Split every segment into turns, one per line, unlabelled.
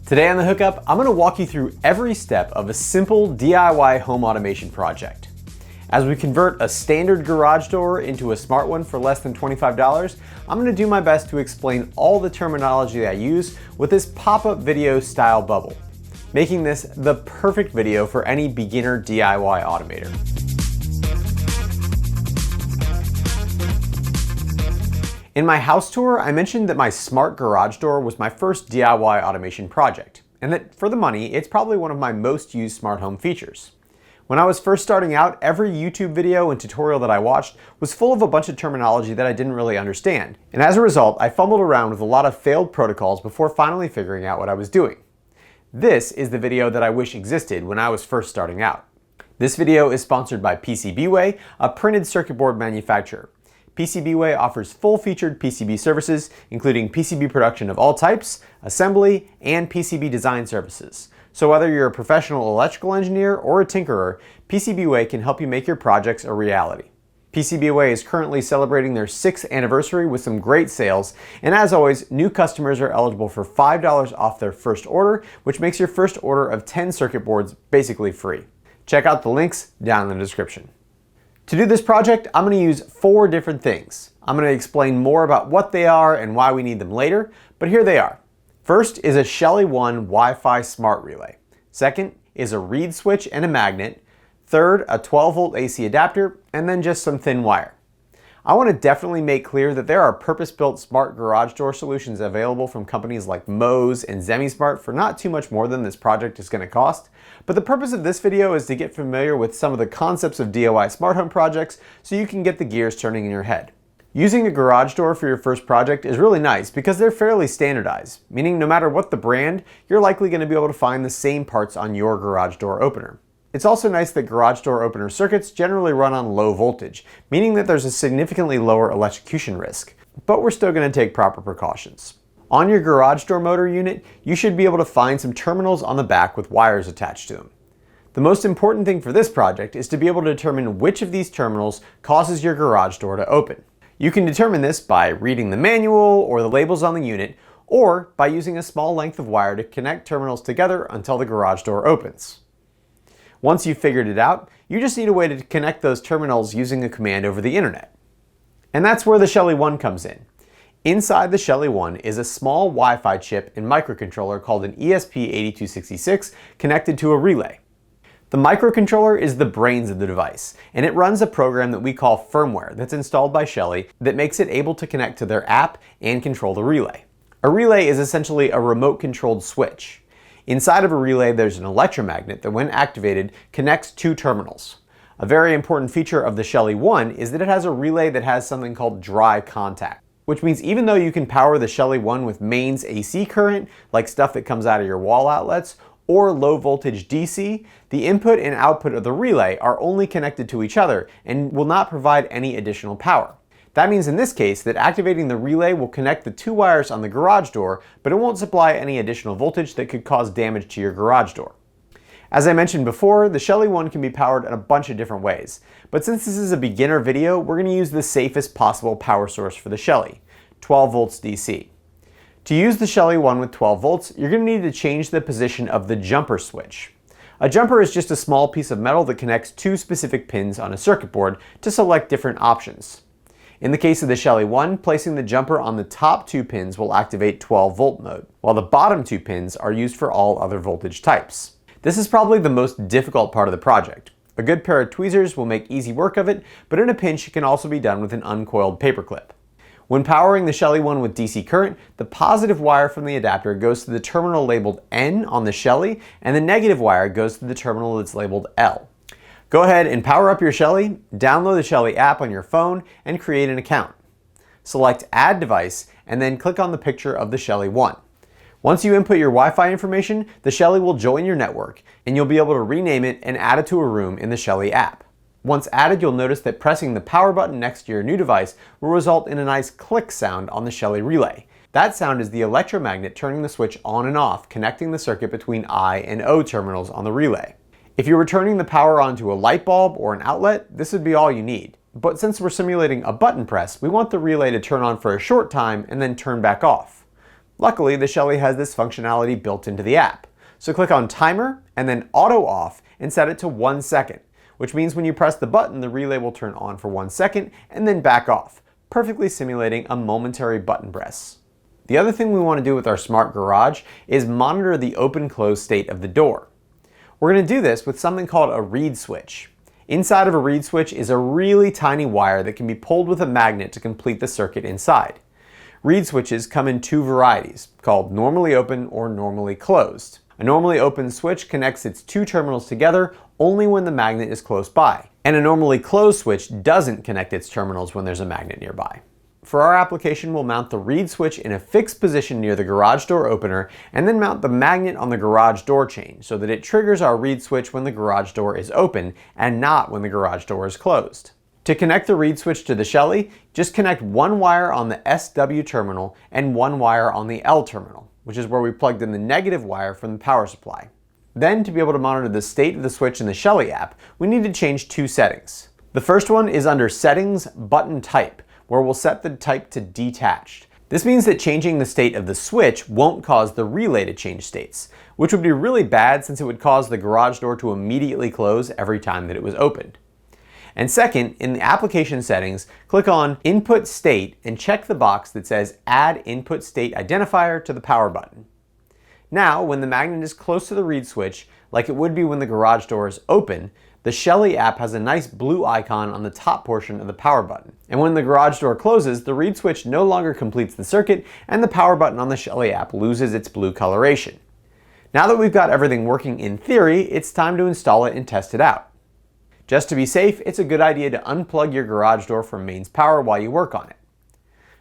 Today on The Hookup, I'm going to walk you through every step of a simple DIY home automation project. As we convert a standard garage door into a smart one for less than $25, I'm going to do my best to explain all the terminology I use with this pop-up video style bubble, making this the perfect video for any beginner DIY automator. In my house tour, I mentioned that my smart garage door was my first DIY automation project, and that for the money, it's probably one of my most used smart home features. When I was first starting out, every YouTube video and tutorial that I watched was full of a bunch of terminology that I didn't really understand, and as a result, I fumbled around with a lot of failed protocols before finally figuring out what I was doing. This is the video that I wish existed when I was first starting out. This video is sponsored by PCBWay, a printed circuit board manufacturer. PCBWay offers full-featured PCB services, including PCB production of all types, assembly, and PCB design services. So whether you're a professional electrical engineer or a tinkerer, PCBWay can help you make your projects a reality. PCBWay is currently celebrating their 6th anniversary with some great sales, and as always, new customers are eligible for $5 off their first order, which makes your first order of 10 circuit boards basically free. Check out the links down in the description. To do this project, I'm going to use 4 different things. I'm going to explain more about what they are and why we need them later, but here they are. First is a Shelley One Wi-Fi smart relay. Second is a reed switch and a magnet. Third, a 12-volt AC adapter, and then just some thin wire. I want to definitely make clear that there are purpose-built smart garage door solutions available from companies like Moe's and ZemiSmart for not too much more than this project is going to cost. But the purpose of this video is to get familiar with some of the concepts of DIY smart home projects so you can get the gears turning in your head. Using a garage door for your first project is really nice because they're fairly standardized, meaning no matter what the brand, you're likely going to be able to find the same parts on your garage door opener. It's also nice that garage door opener circuits generally run on low voltage, meaning that there's a significantly lower electrocution risk, but we're still going to take proper precautions. On your garage door motor unit, you should be able to find some terminals on the back with wires attached to them. The most important thing for this project is to be able to determine which of these terminals causes your garage door to open. You can determine this by reading the manual or the labels on the unit, or by using a small length of wire to connect terminals together until the garage door opens. Once you've figured it out, you just need a way to connect those terminals using a command over the internet. And that's where the Shelley One comes in. Inside the Shelley One is a small Wi-Fi chip and microcontroller called an ESP8266 connected to a relay. The microcontroller is the brains of the device, and it runs a program that we call firmware that's installed by Shelly that makes it able to connect to their app and control the relay. A relay is essentially a remote-controlled switch. Inside of a relay, there's an electromagnet that, when activated, connects 2 terminals. A very important feature of the Shelley One is that it has a relay that has something called dry contact, which means even though you can power the Shelley One with mains AC current, like stuff that comes out of your wall outlets, or low voltage DC, the input and output of the relay are only connected to each other and will not provide any additional power. That means in this case that activating the relay will connect the 2 wires on the garage door, but it won't supply any additional voltage that could cause damage to your garage door. As I mentioned before, the Shelley One can be powered in a bunch of different ways, but since this is a beginner video, we're going to use the safest possible power source for the Shelley, 12 volts DC. To use the Shelley One with 12 volts, you're going to need to change the position of the jumper switch. A jumper is just a small piece of metal that connects 2 specific pins on a circuit board to select different options. In the case of the Shelley One, placing the jumper on the top 2 pins will activate 12 volt mode, while the bottom 2 pins are used for all other voltage types. This is probably the most difficult part of the project. A good pair of tweezers will make easy work of it, but in a pinch it can also be done with an uncoiled paperclip. When powering the Shelley One with DC current, the positive wire from the adapter goes to the terminal labeled N on the Shelley, and the negative wire goes to the terminal that's labeled L. Go ahead and power up your Shelley, download the Shelley app on your phone, and create an account. Select Add Device, and then click on the picture of the Shelley One. Once you input your Wi-Fi information, the Shelley will join your network, and you'll be able to rename it and add it to a room in the Shelley app. Once added, you'll notice that pressing the power button next to your new device will result in a nice click sound on the Shelley relay. That sound is the electromagnet turning the switch on and off, connecting the circuit between I and O terminals on the relay. If you were turning the power onto a light bulb or an outlet, this would be all you need. But since we're simulating a button press, we want the relay to turn on for a short time and then turn back off. Luckily, the Shelly has this functionality built into the app. So click on Timer and then Auto Off and set it to 1 second, which means when you press the button, the relay will turn on for 1 second and then back off, perfectly simulating a momentary button press. The other thing we want to do with our smart garage is monitor the open-close state of the door. We're going to do this with something called a reed switch. Inside of a reed switch is a really tiny wire that can be pulled with a magnet to complete the circuit inside. Reed switches come in two varieties, called normally open or normally closed. A normally open switch connects its two terminals together only when the magnet is close by, and a normally closed switch doesn't connect its terminals when there's a magnet nearby. For our application, we'll mount the reed switch in a fixed position near the garage door opener and then mount the magnet on the garage door chain so that it triggers our reed switch when the garage door is open and not when the garage door is closed. To connect the reed switch to the Shelly, just connect one wire on the SW terminal and one wire on the L terminal, which is where we plugged in the negative wire from the power supply. Then, to be able to monitor the state of the switch in the Shelly app, we need to change two settings. The first one is under Settings, Button Type, where we'll set the type to detached. This means that changing the state of the switch won't cause the relay to change states, which would be really bad since it would cause the garage door to immediately close every time that it was opened. And second, in the application settings, click on Input State and check the box that says Add Input State Identifier to the power button. Now, when the magnet is close to the reed switch, like it would be when the garage door is open, the Shelly app has a nice blue icon on the top portion of the power button. And when the garage door closes, the reed switch no longer completes the circuit and the power button on the Shelly app loses its blue coloration. Now that we've got everything working in theory, it's time to install it and test it out. Just to be safe, it's a good idea to unplug your garage door from mains power while you work on it.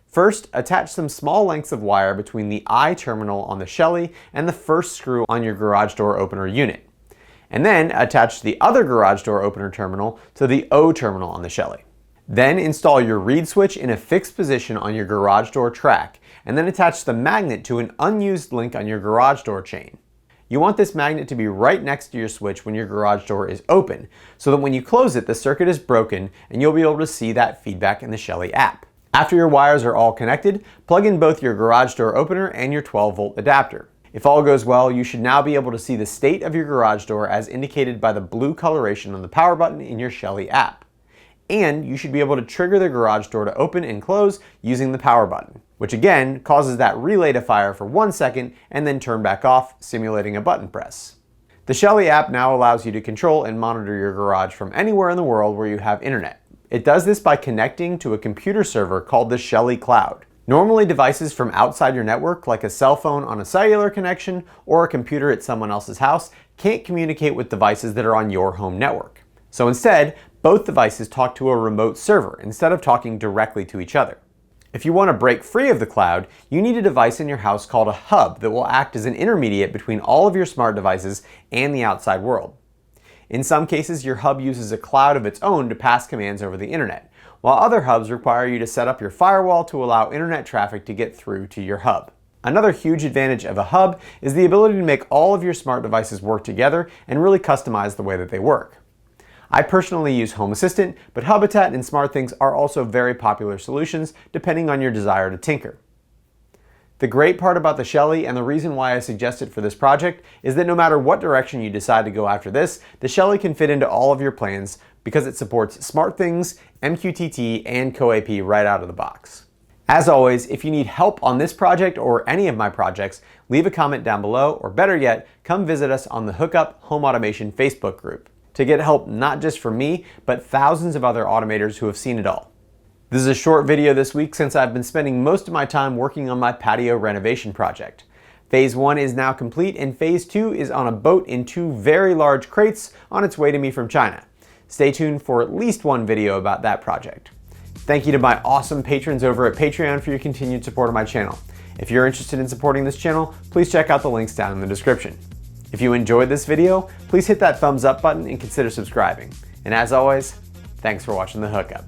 First, attach some small lengths of wire between the I terminal on the Shelly and the first screw on your garage door opener unit. And then attach the other garage door opener terminal to the O terminal on the Shelly. Then install your reed switch in a fixed position on your garage door track, and then attach the magnet to an unused link on your garage door chain. You want this magnet to be right next to your switch when your garage door is open, so that when you close it, the circuit is broken and you'll be able to see that feedback in the Shelly app. After your wires are all connected, plug in both your garage door opener and your 12-volt adapter. If all goes well, you should now be able to see the state of your garage door as indicated by the blue coloration on the power button in your Shelly app. And you should be able to trigger the garage door to open and close using the power button, which again causes that relay to fire for 1 second and then turn back off, simulating a button press. The Shelly app now allows you to control and monitor your garage from anywhere in the world where you have internet. It does this by connecting to a computer server called the Shelly Cloud. Normally, devices from outside your network, like a cell phone on a cellular connection or a computer at someone else's house, can't communicate with devices that are on your home network. So instead, both devices talk to a remote server instead of talking directly to each other. If you want to break free of the cloud, you need a device in your house called a hub that will act as an intermediate between all of your smart devices and the outside world. In some cases, your hub uses a cloud of its own to pass commands over the internet, while other hubs require you to set up your firewall to allow internet traffic to get through to your hub. Another huge advantage of a hub is the ability to make all of your smart devices work together and really customize the way that they work. I personally use Home Assistant, but Habitat and SmartThings are also very popular solutions depending on your desire to tinker. The great part about the Shelly, and the reason why I suggest it for this project, is that no matter what direction you decide to go after this, the Shelly can fit into all of your plans because it supports SmartThings, MQTT, and CoAP right out of the box. As always, if you need help on this project or any of my projects, leave a comment down below, or better yet, come visit us on the Hookup Home Automation Facebook group to get help not just from me, but thousands of other automators who have seen it all. This is a short video this week since I've been spending most of my time working on my patio renovation project. Phase 1 is now complete and Phase 2 is on a boat in 2 very large crates on its way to me from China. Stay tuned for at least one video about that project. Thank you to my awesome patrons over at Patreon for your continued support of my channel. If you're interested in supporting this channel, please check out the links down in the description. If you enjoyed this video, please hit that thumbs up button and consider subscribing. And as always, thanks for watching The Hookup.